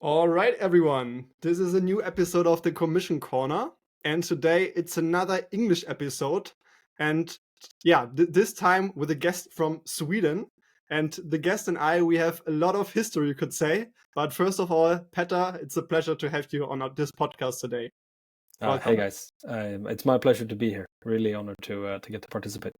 All right, everyone. This is a new episode of the Commission Corner. And today it's another English episode. And yeah, this time with a guest from Sweden. And the guest and I, we have a lot of history, you could say. But first of all, Petter, it's a pleasure to have you on this podcast today. Hey Welcome. guys, it's my pleasure to be here. Really honored to get to participate.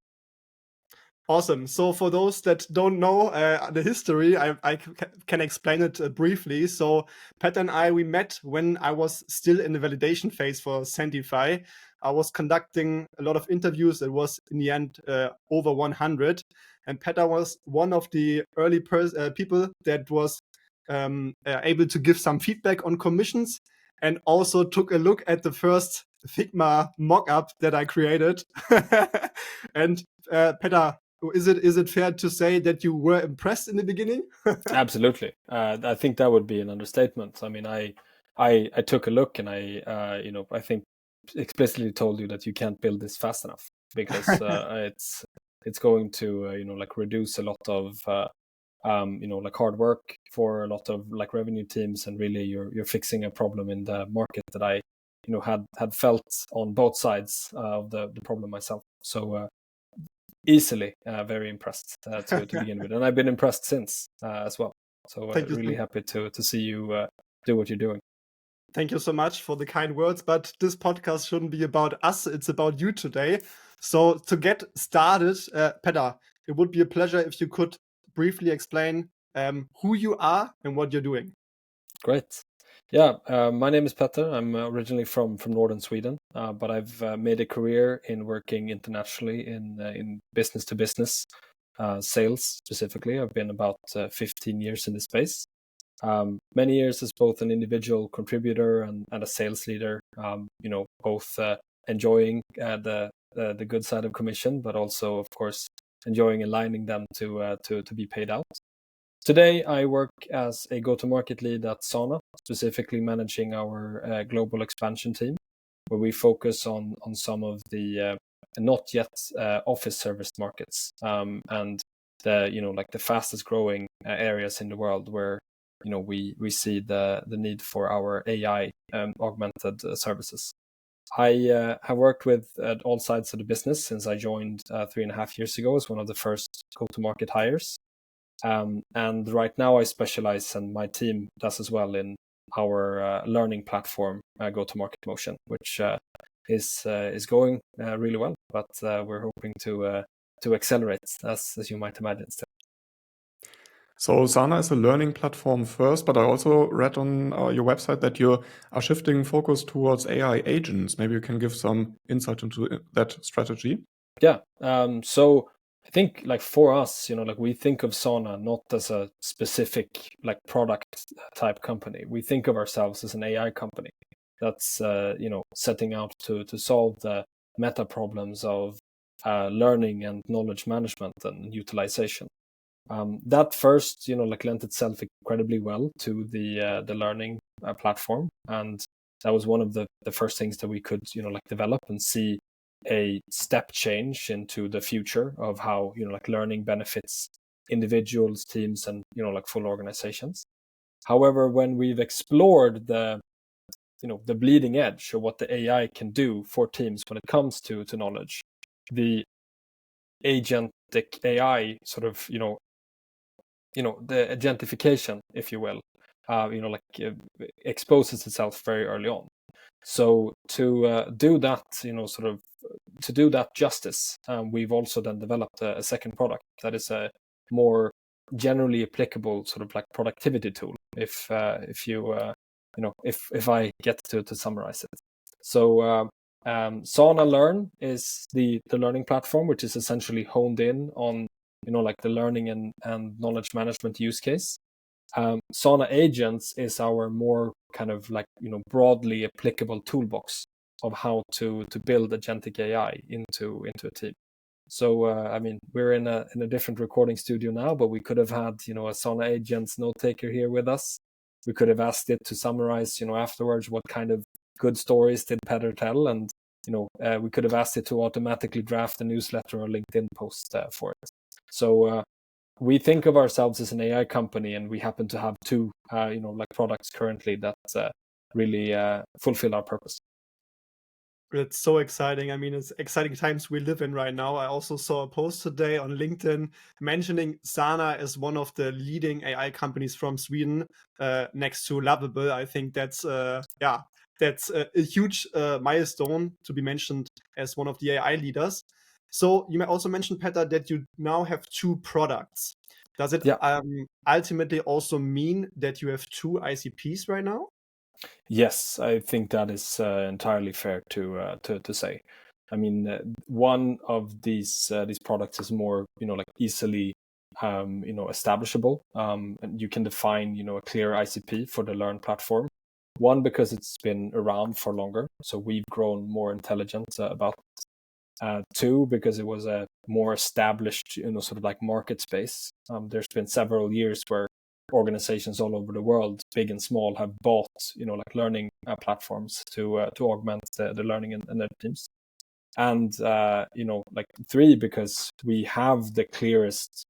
Awesome. So for those that don't know the history, I can explain it briefly. So Pat and I, we met when I was still in the validation phase for Centify. I was conducting a lot of interviews. It was in the end over 100. And Petter was one of the early people that was able to give some feedback on commissions and also took a look at the first Figma mock-up that I created. And Petter, is it fair to say that you were impressed in the beginning? Absolutely. I think that would be an understatement. I mean, I took a look and I think explicitly told you that you can't build this fast enough because it's going to reduce a lot of hard work for a lot of revenue teams, and really you're fixing a problem in the market that I had felt on both sides of the problem myself. So easily very impressed to begin with, and I've been impressed since as well. So really happy to see you do what you're doing. Thank you so much for the kind words, but this podcast shouldn't be about us, it's about you today. So to get started, Petter, it would be a pleasure if you could briefly explain who you are and what you're doing. Great. Yeah, my name is Petter. I'm originally from northern Sweden, but I've made a career in working internationally in business to business sales specifically. I've been about 15 years in this space. Many years as both an individual contributor and a sales leader. Both enjoying the good side of commission, but also, of course, enjoying aligning them to be paid out. Today, I work as a go-to-market lead at Sana, specifically managing our global expansion team, where we focus on some of the not yet office serviced markets and the fastest growing areas in the world where we see the need for our AI augmented services. I have worked with all sides of the business since I joined 3.5 years ago as one of the first go-to-market hires. And right now I specialize, and my team does as well, in our learning platform go-to-market motion, which is going really well, but we're hoping to accelerate, as you might imagine still. So Sana is a learning platform first, but I also read on your website that you are shifting focus towards AI agents. Maybe you can give some insight into that strategy. Yeah. So I think for us, we think of Sana not as a specific product type company. We think of ourselves as an AI company that's setting out to solve the meta problems of learning and knowledge management and utilization. That first, lent itself incredibly well to the learning platform, and that was one of the first things that we could develop and see a step change into the future of how learning benefits individuals, teams, and full organizations. However, when we've explored the bleeding edge of what the AI can do for teams when it comes to knowledge, the agentic AI sort of the agentification, if you will, exposes itself very early on. So to do that, to do that justice, we've also then developed a second product that is a more generally applicable sort of productivity tool. If I get to summarize it, so Sana Learn is the learning platform, which is essentially honed in on the learning and knowledge management use case. Sana Agents is our more kind of broadly applicable toolbox of how to build agentic AI into a team. So we're in a different recording studio now, but we could have had a Sana Agents note taker here with us. We could have asked it to summarize afterwards what kind of good stories did Petter tell, and we could have asked it to automatically draft a newsletter or LinkedIn post for it. So we think of ourselves as an AI company, and we happen to have two, products currently that really fulfill our purpose. It's so exciting. I mean, it's exciting times we live in right now. I also saw a post today on LinkedIn mentioning Sana as one of the leading AI companies from Sweden, next to Lovable. I think that's that's a huge milestone to be mentioned as one of the AI leaders. So you may also mention, Petter, that you now have two products. Does it ultimately also mean that you have two ICPs right now? Yes, I think that is entirely fair to say. I mean, one of these products is more easily establishable, and you can define a clear ICP for the Learn platform. One, because it's been around for longer, so we've grown more intelligent about. Two, because it was a more established sort of like market space. There's been several years where organizations all over the world, big and small, have bought learning platforms to augment the learning in their teams. And three, because we have the clearest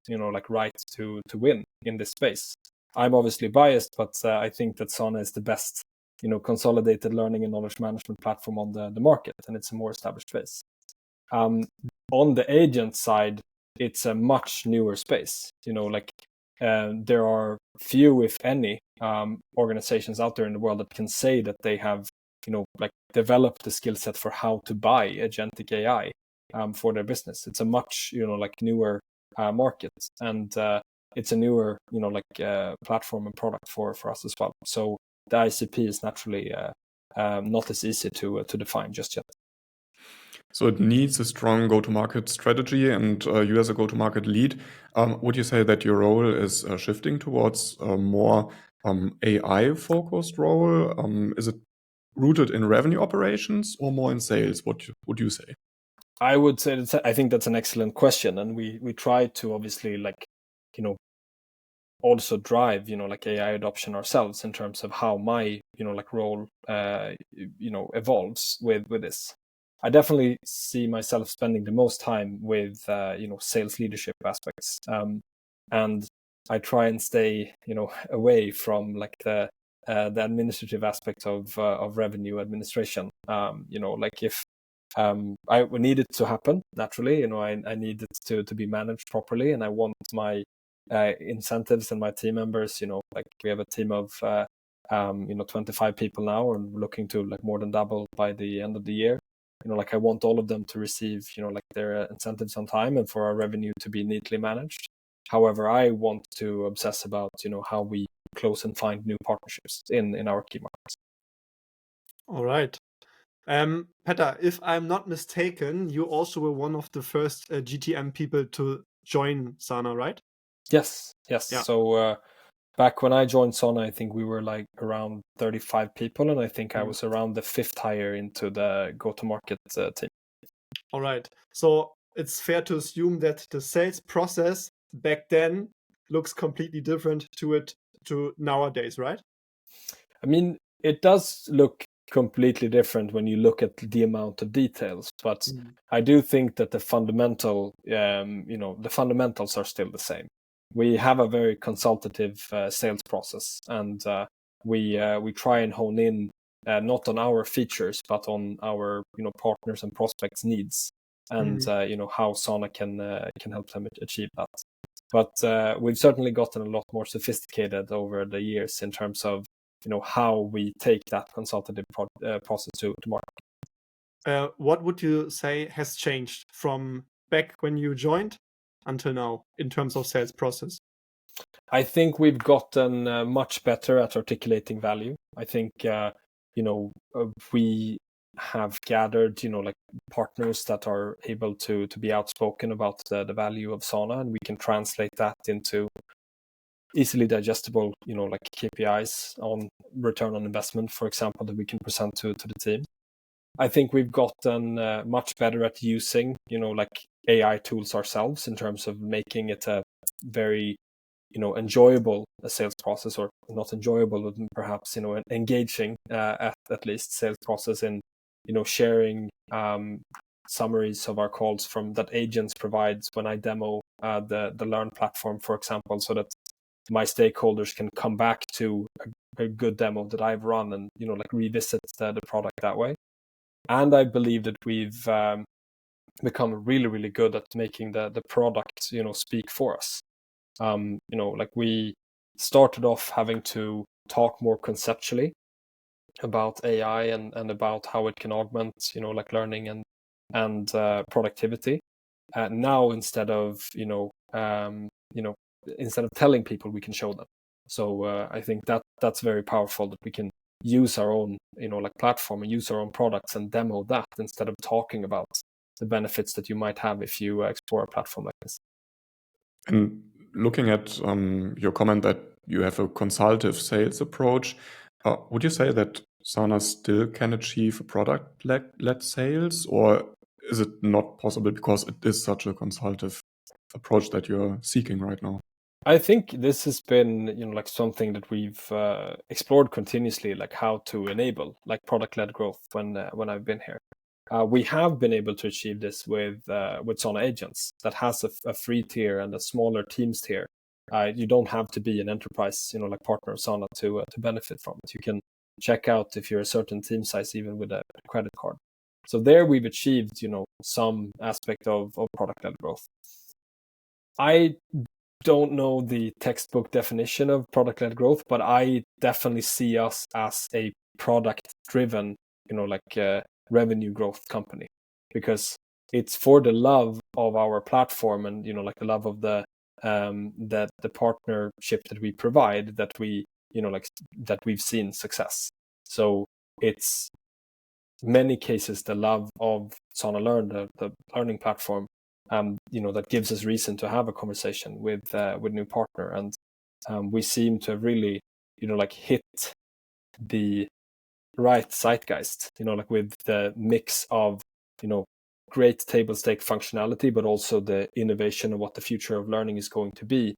right to win in this space. I'm obviously biased, but I think that Sana is the best consolidated learning and knowledge management platform on the market, and it's a more established space. On the agent side, it's a much newer space. There are few, if any, organizations out there in the world that can say that they have, developed the skill set for how to buy agentic AI for their business. It's a much, newer market, and it's a newer, platform and product for us as well. So the ICP is naturally not as easy to define just yet. So it needs a strong go-to-market strategy, and you as a go-to-market lead, would you say that your role is shifting towards a more AI-focused role? Is it rooted in revenue operations or more in sales? What would you say? I would say I think that's an excellent question, and we try to obviously also drive AI adoption ourselves in terms of how my role evolves with this. I definitely see myself spending the most time with sales leadership aspects, and I try and stay away from the administrative aspect of revenue administration. If I need it to happen naturally, I need it to be managed properly, and I want my incentives and my team members. We have a team of 25 people now, and we're looking to more than double by the end of the year. I want all of them to receive, their incentives on time, and for our revenue to be neatly managed. However, I want to obsess about, how we close and find new partnerships in our key markets. All right. Petter, if I'm not mistaken, you also were one of the first GTM people to join Sana, right? Yes. Yeah. So back when I joined Sana, I think we were around 35 people, and I think I was around the fifth hire into the go-to-market team. All right. So it's fair to assume that the sales process back then looks completely different to nowadays, right? I mean, it does look completely different when you look at the amount of details, but I do think that the fundamentals are still the same. We have a very consultative sales process, and we try and hone in not on our features, but on our partners and prospects' needs, and how Sana can help them achieve that. But we've certainly gotten a lot more sophisticated over the years in terms of how we take that consultative process to market. What would you say has changed from back when you joined until now in terms of sales process? I think we've gotten much better at articulating value. I think we have gathered partners that are able to be outspoken about the value of Sana, and we can translate that into easily digestible KPIs on return on investment, for example, that we can present to the team. I think we've gotten much better at using AI tools ourselves in terms of making it a very enjoyable sales process, or not enjoyable, but perhaps an engaging at least sales process in sharing summaries of our calls from that agents provides when I demo the Learn platform, for example, so that my stakeholders can come back to a good demo that I've run and like revisit the product that way. And I believe that we've become really, really good at making the product speak for us. Like we started off having to talk more conceptually about AI and about how it can augment like learning and productivity. Now instead of instead of telling people, we can show them. So I think that's very powerful, that we can use our own like platform and use our own products and demo that instead of talking about the benefits that you might have if you explore a platform like this. And looking at your comment that you have a consultative sales approach, would you say that Sana still can achieve a product-led sales, or is it not possible because it is such a consultative approach that you're seeking right now? I think this has been, like something that we've explored continuously, like how to enable like product-led growth when I've been here. We have been able to achieve this with Sana Agents that has a free tier and a smaller teams tier. You don't have to be an enterprise, like partner of Sana to benefit from it. You can check out if you're a certain team size, even with a credit card. So there we've achieved, some aspect of product-led growth. I don't know the textbook definition of product-led growth, but I definitely see us as a product-driven, revenue growth company, because it's for the love of our platform and like the love of the partnership that we provide that we that we've seen success. So it's many cases the love of Sana Learn, the learning platform, that gives us reason to have a conversation with new partner, and we seem to have really hit the right zeitgeist, like with the mix of great table stake functionality, but also the innovation of what the future of learning is going to be.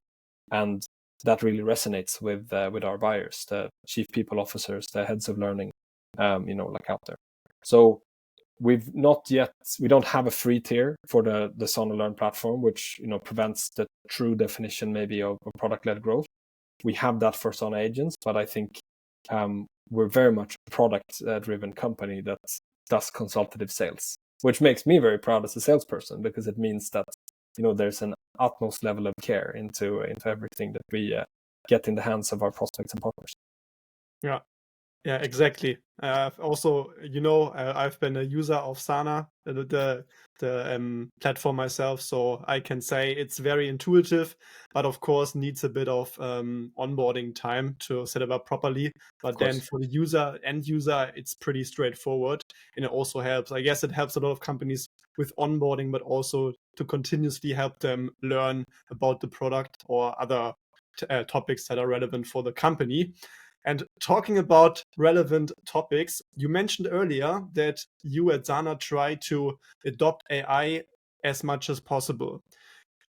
And that really resonates with our buyers, the chief people officers, the heads of learning, like out there. So we don't have a free tier for the Sana Learn platform, which prevents the true definition maybe of product-led growth. We have that for Sana Agents, but I think we're very much a product-driven company that does consultative sales, which makes me very proud as a salesperson, because it means that there's an utmost level of care into everything that we get in the hands of our prospects and partners. Yeah, exactly. Also, I've been a user of Sana, the platform myself, so I can say it's very intuitive, but of course needs a bit of onboarding time to set it up properly. But then for the end user, it's pretty straightforward, and it also helps. I guess it helps a lot of companies with onboarding, but also to continuously help them learn about the product or other topics that are relevant for the company. And talking about relevant topics, you mentioned earlier that you at Sana try to adopt AI as much as possible.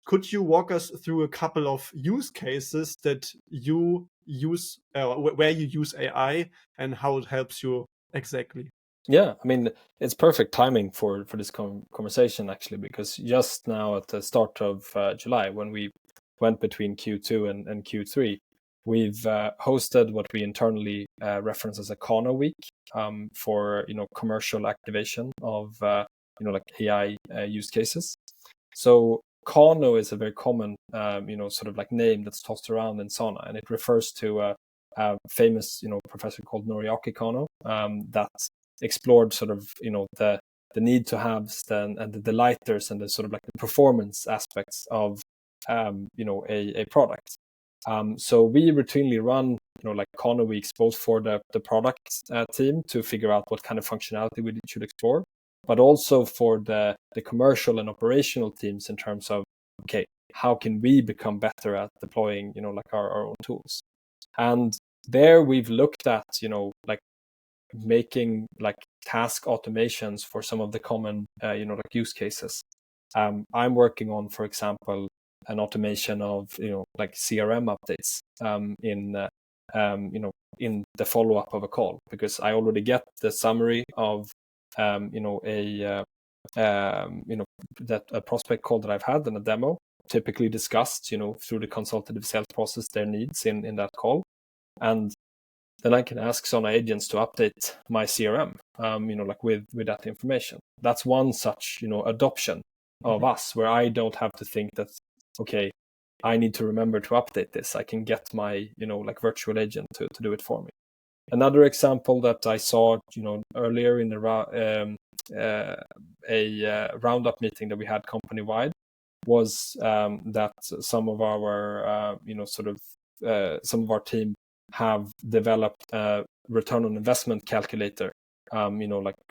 Could you walk us through a couple of use cases that you use, where you use AI and how it helps you exactly? Yeah, I mean, it's perfect timing for this conversation, actually, because just now at the start of July, when we went between Q2 and Q3, we've hosted what we internally reference as a Kano week for commercial activation of like AI use cases. So Kano is a very common sort of like name that's tossed around in Sana, and it refers to a famous professor called Noriaki Kano that explored sort of the need to haves and the delighters and the sort of like the performance aspects of a product. So we routinely run, like Kano weeks, both for the product team to figure out what kind of functionality we should explore, but also for the commercial and operational teams in terms of, okay, how can we become better at deploying, like our own tools? And there we've looked at, like making like task automations for some of the common, like use cases. I'm working on, for example, an automation of like CRM updates in the follow-up of a call, because I already get the summary of a that a prospect call that I've had and a demo, typically discussed, through the consultative sales process, their needs in that call. And then I can ask Sona agents to update my CRM, with that information. That's one such, adoption of us, where I don't have to think that, okay, I need to remember to update this. I can get my, virtual agent to do it for me. Another example that I saw, earlier in the roundup meeting that we had company-wide was that some of our, some of our team have developed a return on investment calculator,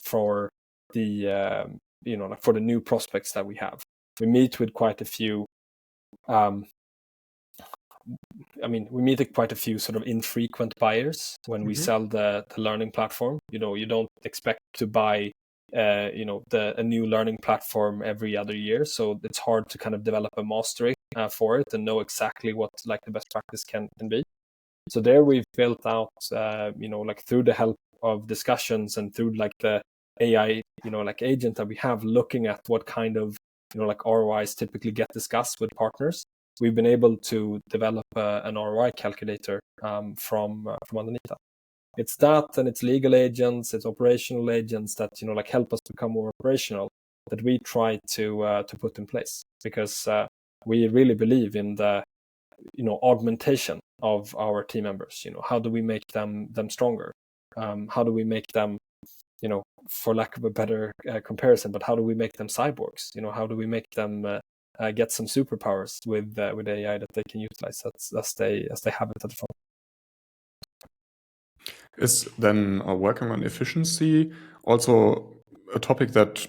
for the, for the new prospects that we have. We meet with quite a few, we meet quite a few sort of infrequent buyers when we sell the learning platform. You don't expect to buy, a new learning platform every other year. So it's hard to kind of develop a mastery for it and know exactly what the best practice can be. So there we've built out, through the help of discussions and through the AI, agent that we have, looking at what kind of, ROIs typically get discussed with partners. We've been able to develop an ROI calculator from underneath that. It's that, and it's legal agents, it's operational agents that help us become more operational, that we try to put in place, because we really believe in the augmentation of our team members. How do we make them stronger? How do we make them, for lack of a better comparison, but how do we make them cyborgs? How do we make them get some superpowers with AI that they can utilize as they have it at the front? Is then working on efficiency also a topic that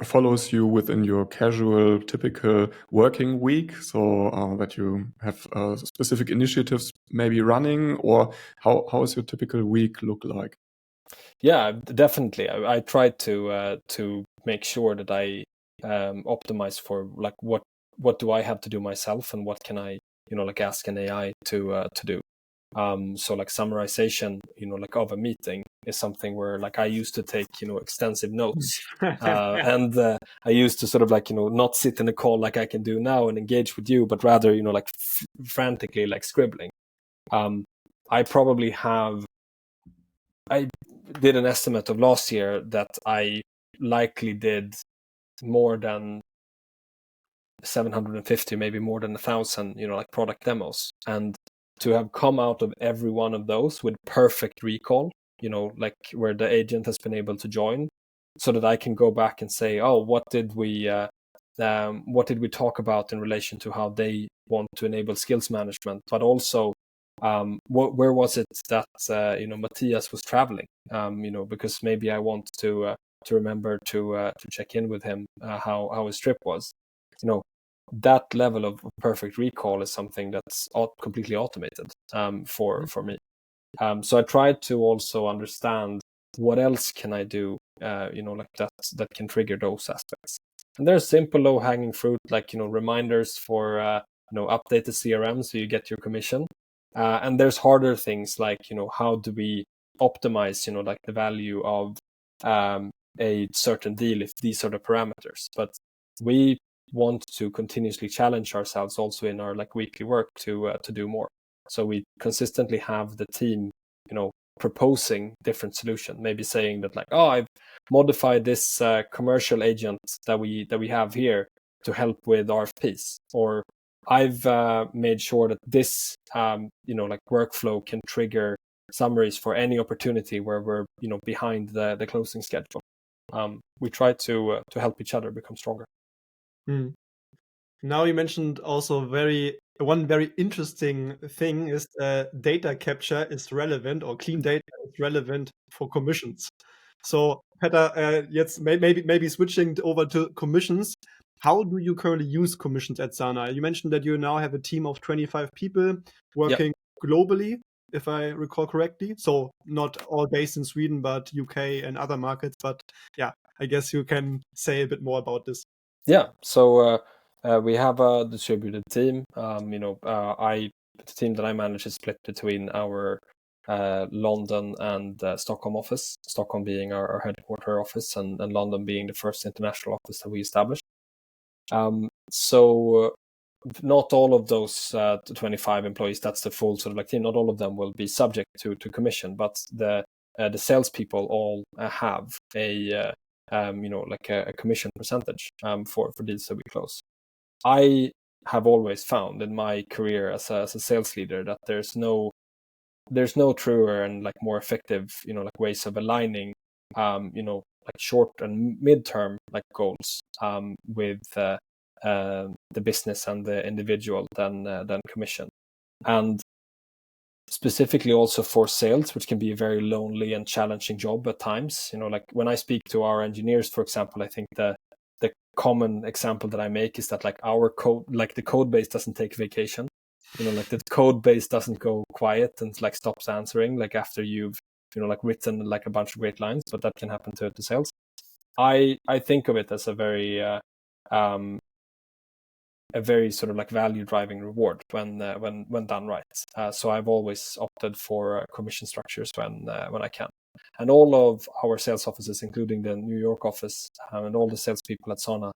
follows you within your casual, typical working week, so that you have specific initiatives maybe running, or how is your typical week look like? Yeah, definitely. I try to make sure that I optimize for what do I have to do myself, and what can I ask an AI to do. So summarization, of a meeting is something where I used to take, extensive notes, and I used to sort of not sit in a call like I can do now and engage with you, but rather, frantically scribbling. I did an estimate of last year that I likely did more than 750, maybe more than 1,000, product demos, and to have come out of every one of those with perfect recall, where the agent has been able to join, so that I can go back and say, oh, what did we talk about in relation to how they want to enable skills management, but also where was it that Matthias was traveling, because maybe I want to remember to check in with him, how his trip was. That level of perfect recall is something that's completely automated for me. So I tried to also understand what else can I do, that can trigger those aspects. And there's simple low-hanging fruit, reminders for update the CRM so you get your commission. And there's harder things how do we optimize the value of a certain deal if these are the parameters. But we want to continuously challenge ourselves also in our weekly work to do more. So we consistently have the team proposing different solutions, maybe saying that I've modified this commercial agent that we have here to help with RFPs, or I've made sure that this workflow can trigger summaries for any opportunity where we're behind the closing schedule. We try to help each other become stronger. Now you mentioned also one very interesting thing is data capture is relevant, or clean data is relevant for commissions. So Petter, maybe switching over to commissions. How do you currently use commissions at Sana? You mentioned that you now have a team of 25 people working globally, if I recall correctly. So not all based in Sweden, but UK and other markets. But yeah, I guess you can say a bit more about this. Yeah. So we have a distributed team. The team that I manage is split between our London and Stockholm office, Stockholm being our headquarter office, and London being the first international office that we established. So not all of those 25 employees, that's the full sort of like team, not all of them will be subject to commission, but the salespeople all have a like a commission percentage for deals that we close. I have always found in my career as a sales leader that there's no truer and like more effective like ways of aligning like short and mid-term like goals with the business and the individual than commission. And specifically also for sales, which can be a very lonely and challenging job at times. Like when I speak to our engineers, for example, I think the common example that I make is that like our code, like the code base doesn't take vacation. Like the code base doesn't go quiet and like stops answering like after you've like written like a bunch of great lines, but that can happen to sales. I think of it as a very sort of like value driving reward when done right. So I've always opted for commission structures when I can. And all of our sales offices, including the New York office, and all the salespeople at Sana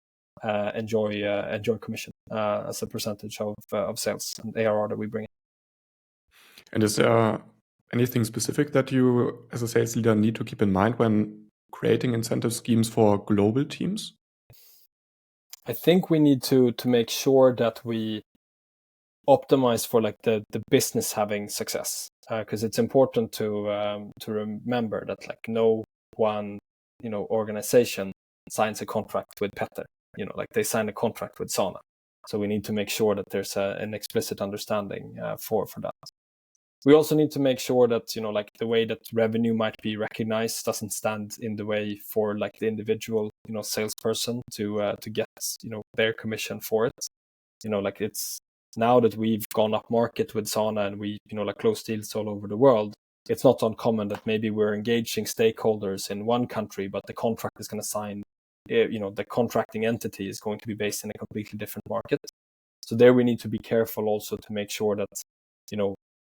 enjoy commission as a percentage of sales and ARR that we bring in. And is there anything specific that you, as a sales leader, need to keep in mind when creating incentive schemes for global teams? I think we need to make sure that we optimize for like the business having success, because it's important to remember that like no one organization signs a contract with Petter. Like they sign a contract with Sana. So we need to make sure that there's an explicit understanding for that. We also need to make sure that like the way that revenue might be recognized doesn't stand in the way for like the individual salesperson to get their commission for it. Like it's now that we've gone up market with Sana and we like close deals all over the world, it's not uncommon that maybe we're engaging stakeholders in one country, but the contract is going to sign the contracting entity is going to be based in a completely different market. So there we need to be careful also to make sure that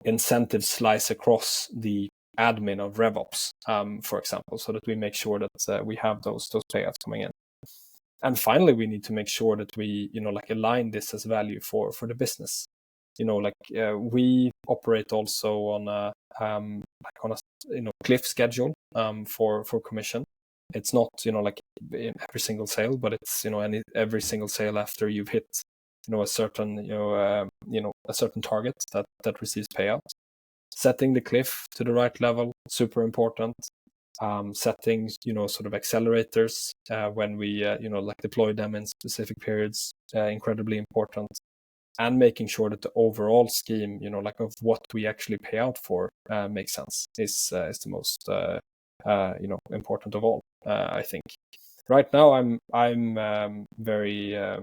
incentives slice across the admin of RevOps, for example, so that we make sure that we have those payouts coming in. And finally, we need to make sure that we like align this as value for the business. We operate also on a cliff schedule for commission. It's not like in every single sale, but it's every single sale after you've hit a certain a certain target that receives payout. Setting the cliff to the right level, super important. Setting sort of accelerators when we like deploy them in specific periods, incredibly important. And making sure that the overall scheme like of what we actually pay out for makes sense is the most important of all. I think right now I'm very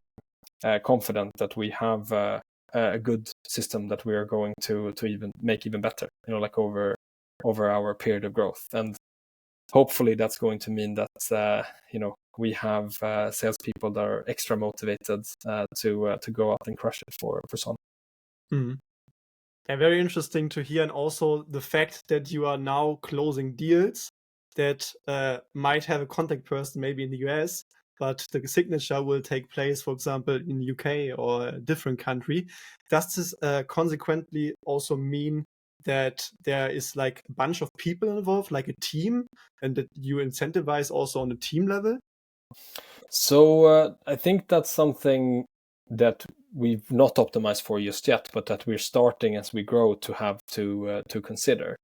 confident that we have a good system that we are going to even make even better, like over our period of growth. And hopefully that's going to mean that we have salespeople that are extra motivated to go out and crush it for Sana. Mm. Yeah, very interesting to hear, and also the fact that you are now closing deals that might have a contact person maybe in the US, but the signature will take place, for example, in the UK or a different country. Does this consequently also mean that there is like a bunch of people involved, like a team, and that you incentivize also on the team level? So I think that's something that we've not optimized for just yet, but that we're starting as we grow to have to consider.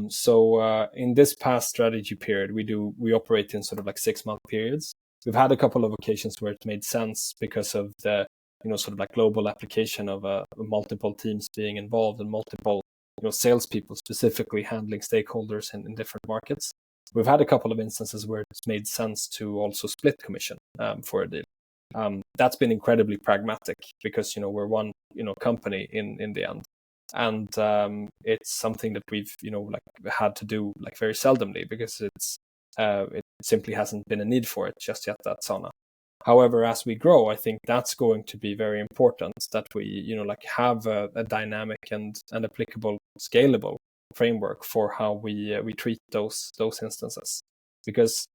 So in this past strategy period, we operate in sort of like 6-month periods. We've had a couple of occasions where it made sense because of the sort of like global application of multiple teams being involved and multiple salespeople specifically handling stakeholders in different markets. We've had a couple of instances where it's made sense to also split commission for a deal. That's been incredibly pragmatic because we're one company in the end, and it's something that we've like had to do like very seldomly because it simply hasn't been a need for it just yet at Sana. However, as we grow, I think that's going to be very important that we like have a dynamic and applicable, scalable framework for how we treat those instances, because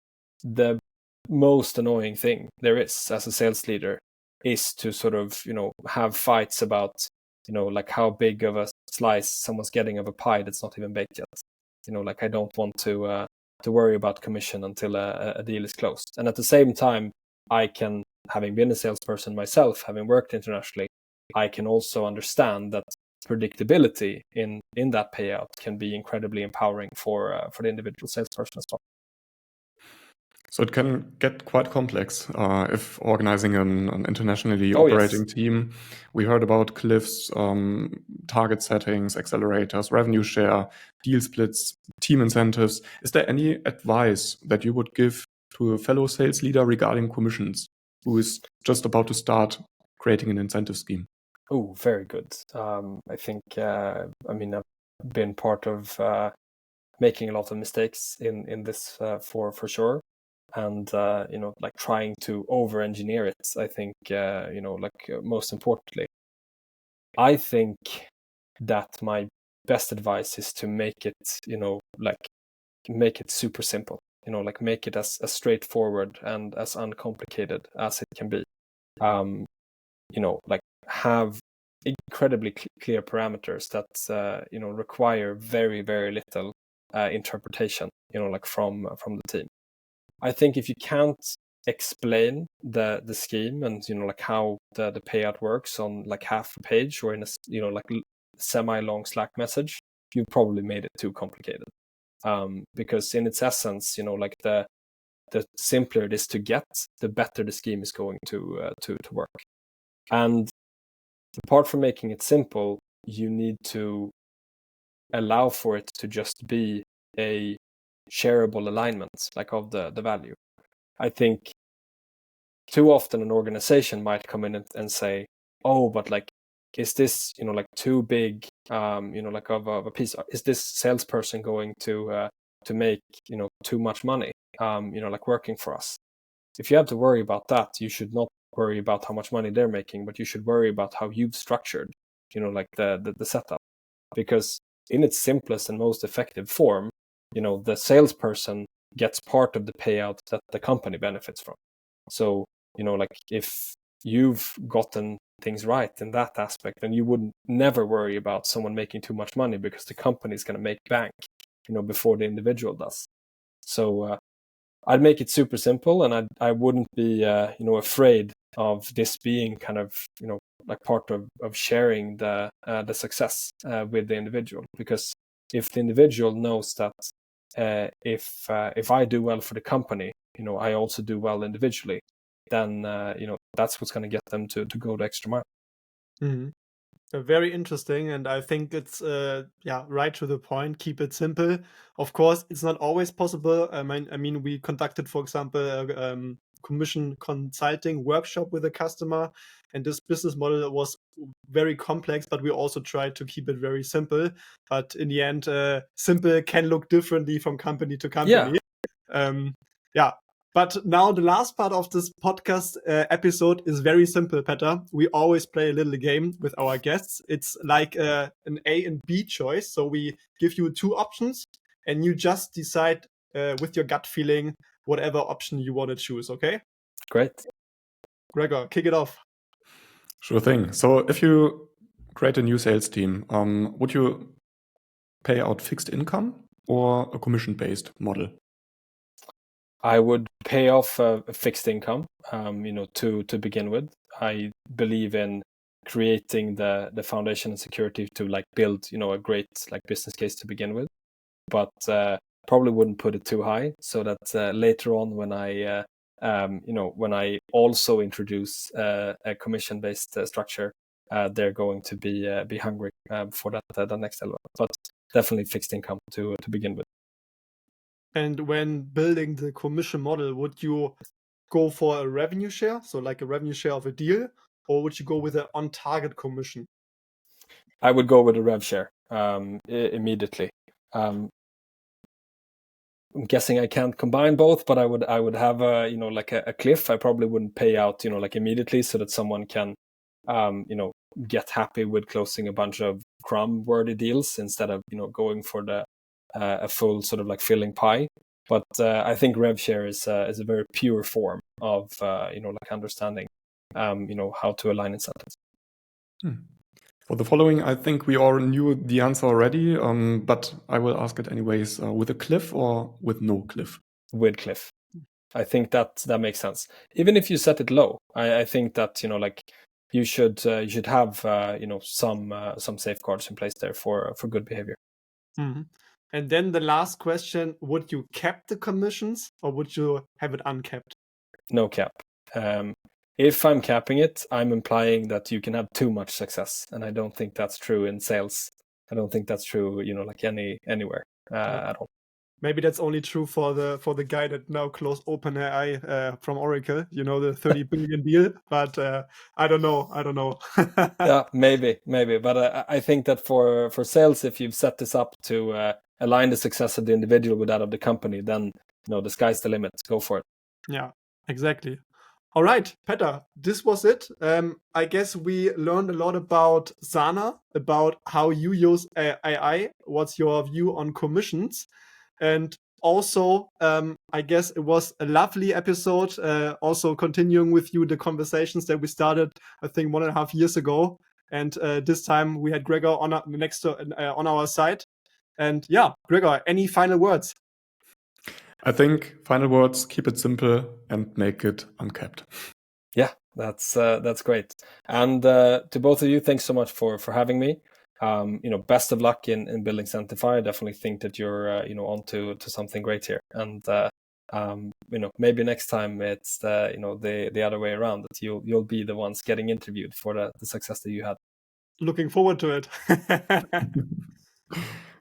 the most annoying thing there is as a sales leader is to sort of have fights about like how big of a slice someone's getting of a pie that's not even baked yet. Like I don't want to worry about commission until a deal is closed. And at the same time, I can, having been a salesperson myself, having worked internationally, I can also understand that predictability in that payout can be incredibly empowering for the individual salesperson as well. So it can get quite complex if organizing an internationally operating team. We heard about cliffs, target settings, accelerators, revenue share, deal splits, team incentives. Is there any advice that you would give to a fellow sales leader regarding commissions who is just about to start creating an incentive scheme? Oh, very good. I think, I've been part of making a lot of mistakes in this for sure. And, like trying to over-engineer it, I think, most importantly, I think that my best advice is to make it, make it super simple, like make it as straightforward and as uncomplicated as it can be. Like have incredibly clear parameters that, require very, very little interpretation, like from the team. I think if you can't explain the scheme and like how the payout works on like half a page or in a like semi-long Slack message, you've probably made it too complicated. Because in its essence, like the simpler it is to get, the better the scheme is going to work. And apart from making it simple, you need to allow for it to just be a shareable alignment, like of the value. I think too often an organization might come in and say, oh, but like, is this, like too big, like of a piece, is this salesperson going to make, too much money, like working for us? If you have to worry about that, you should not worry about how much money they're making, but you should worry about how you've structured, like the setup. Because in its simplest and most effective form, the salesperson gets part of the payout that the company benefits from. So, like if you've gotten things right in that aspect, then you would never worry about someone making too much money because the company is going to make bank, before the individual does. So I'd make it super simple, and I wouldn't be, afraid of this being kind of, like part of sharing the success with the individual. Because if the individual knows that if I do well for the company, I also do well individually, then that's what's going to get them to go the extra mile. Mm-hmm. Very interesting, and I think it's right to the point. Keep it simple. Of course, it's not always possible. I mean, we conducted, for example, a commission consulting workshop with a customer, and this business model was very complex, but we also tried to keep it very simple. But in the end, simple can look differently from company to company. Yeah. But now the last part of this podcast episode is very simple, Petter. We always play a little game with our guests. It's like an A and B choice. So we give you two options and you just decide with your gut feeling whatever option you want to choose, okay? Great. Gregor, kick it off. Sure thing. So if you create a new sales team, would you pay out fixed income or a commission-based model? I would pay off a fixed income, to begin with. I believe in creating the foundation and security to like build, a great like business case to begin with. But probably wouldn't put it too high, so that later on when I also introduce a commission-based structure, they're going to be hungry for that the next element. But definitely fixed income to begin with. And when building the commission model, would you go for a revenue share, so like a revenue share of a deal, or would you go with an on-target commission? I would go with a rev share immediately. I'm guessing I can't combine both, but I would have a cliff. I probably wouldn't pay out like immediately, so that someone can get happy with closing a bunch of crumb-worthy deals instead of going for the a full sort of like filling pie. But I think rev share is a very pure form of like understanding how to align incentives. For the following, I think we all knew the answer already, but I will ask it anyways. With a cliff or with no cliff? With cliff. I think that makes sense. Even if you set it low, I think that like you should have some safeguards in place there for good behavior. Mm-hmm. And then the last question: would you cap the commissions or would you have it uncapped? No cap. If I'm capping it, I'm implying that you can have too much success, and I don't think that's true in sales. I don't think that's true, like anywhere at all. Maybe that's only true for the guy that now closed OpenAI from Oracle, the 30 billion deal. But I don't know. Yeah, maybe. But I think that for sales, if you've set this up to align the success of the individual with that of the company, then the sky's the limit. Go for it. Yeah, exactly. All right, Petter, this was it. I guess we learned a lot about Sana, about how you use AI. What's your view on commissions? And also, I guess it was a lovely episode. Also continuing with you the conversations that we started, I think 1.5 years ago. And this time we had Gregor on our side. And yeah, Gregor, any final words? I think final words: keep it simple and make it uncapped. Yeah, that's great. And to both of you, thanks so much for having me. Best of luck in building Centify. I definitely think that you're onto something great here. And maybe next time it's the other way around, that you'll be the ones getting interviewed for the success that you had. Looking forward to it.